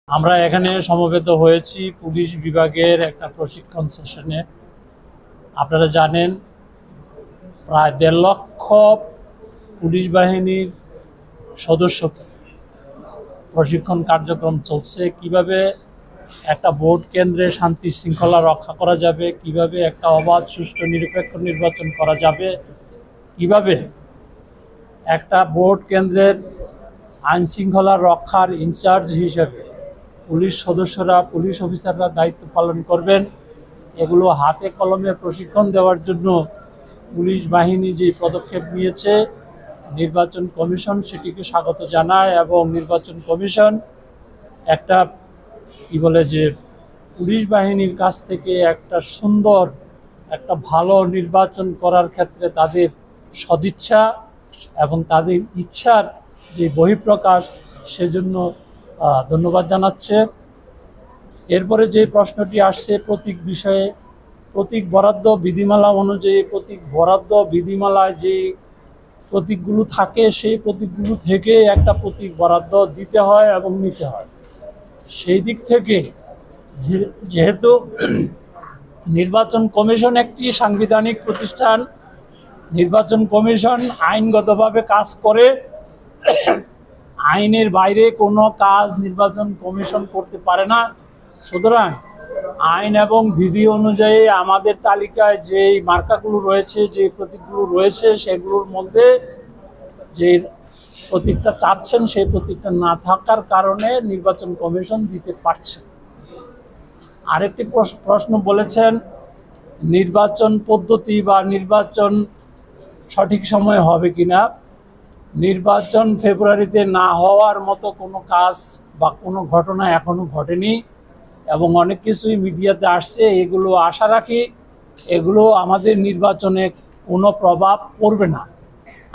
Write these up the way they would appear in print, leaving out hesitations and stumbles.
আমরা এখানে সমবেত হয়েছি পুলিশ বিভাগের একটা প্রশিক্ষণ সেশনে। আপনারা জানেন প্রায় ১.৫ লক্ষ পুলিশ বাহিনীর সদস্য প্রশিক্ষণ কার্যক্রম চলছে। কিভাবে একটা ভোট কেন্দ্রে শান্তি শৃঙ্খলা রক্ষা করা যাবে, কিভাবে একটা অবাধ সুষ্ঠু নিরপেক্ষ নির্বাচন করা যাবে, কিভাবে একটা ভোট কেন্দ্রের আইন শৃঙ্খলা রক্ষার ইনচার্জ হিসেবে পুলিশ সদস্যরা পুলিশ অফিসাররা দায়িত্ব পালন করবেন, এগুলো হাতে কলমে প্রশিক্ষণ দেওয়ার জন্য পুলিশ বাহিনী যে পদক্ষেপ নিয়েছে নির্বাচন কমিশন সেটিকে স্বাগত জানায়। এবং নির্বাচন কমিশন একটা পুলিশ বাহিনীর কাছ থেকে একটা সুন্দর একটা ভালো নির্বাচন করার ক্ষেত্রে তাদের সদিচ্ছা এবং তাদের ইচ্ছার যে বহিঃপ্রকাশ, সেজন্য ধন্যবাদ জানাচ্ছে। এরপরে যে প্রশ্নটি আসছে প্রতীক বিষয়ে, প্রতীক বরাদ্দ বিধিমালা অনুযায়ী প্রতীক বরাদ্দ বিধিমালায় যে প্রতীকগুলো থাকে সেই প্রতীকগুলো থেকে একটা প্রতীক বরাদ্দ দিতে হয় এবং নিতে হয়। সেই দিক থেকে যেহেতু নির্বাচন কমিশন একটি সাংবিধানিক প্রতিষ্ঠান, নির্বাচন কমিশন আইনগতভাবে কাজ করে, আইনের বাইরে কোনো কাজ নির্বাচন কমিশন করতে পারে না। সুতরাং আইন এবং বিধি অনুযায়ী আমাদের তালিকায় যে মার্কাগুলো রয়েছে, যে প্রতীকগুলো রয়েছে, সেগুলোর মধ্যে যে প্রতীকটা চাচ্ছেন সেই প্রতীকটা না থাকার কারণে নির্বাচন কমিশন দিতে পারছে। আরেকটি প্রশ্ন বলেছেন নির্বাচন পদ্ধতি বা নির্বাচন সঠিক সময়ে হবে কিনা। নির্বাচন ফেব্রুয়ারিতে না হওয়ার মতো কোনো কাজ বা কোনো ঘটনা এখনো ঘটেনি এবং অনেক কিছুই মিডিয়াতে আসছে। এগুলো আশা রাখি এগুলো আমাদের নির্বাচনে কোনো প্রভাব পড়বে না।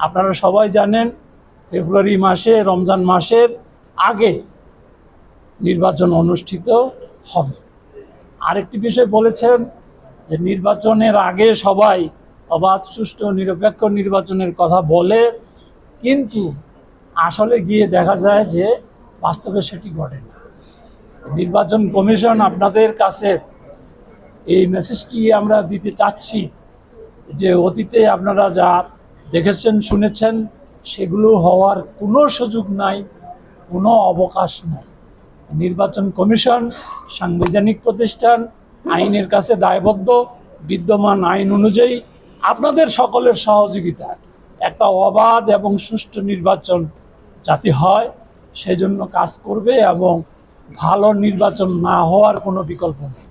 আপনারা সবাই জানেন ফেব্রুয়ারি মাসে রমজান মাসের আগে নির্বাচন অনুষ্ঠিত হবে। আরেকটি বিষয় বলেছেন যে নির্বাচনের আগে সবাই অবাধ সুষ্ঠু নিরপেক্ষ নির্বাচনের কথা বলে, কিন্তু আসলে গিয়ে দেখা যায় যে বাস্তবে সেটি ঘটে না। নির্বাচন কমিশন আপনাদের কাছে এই মেসেজটি আমরা দিতে চাচ্ছি যে অতীতে আপনারা যা দেখেছেন শুনেছেন সেগুলো হওয়ার কোনো সুযোগ নাই, কোনো অবকাশ নাই। নির্বাচন কমিশন সাংবিধানিক প্রতিষ্ঠান, আইনের কাছে দায়বদ্ধ। বিদ্যমান আইন অনুযায়ী আপনাদের সকলের সহযোগিতায় একটা অবাধ এবং সুষ্ঠু নির্বাচন যাতে হয় সেজন্য কাজ করবে এবং ভালো নির্বাচন না হওয়ার কোনো বিকল্প নেই।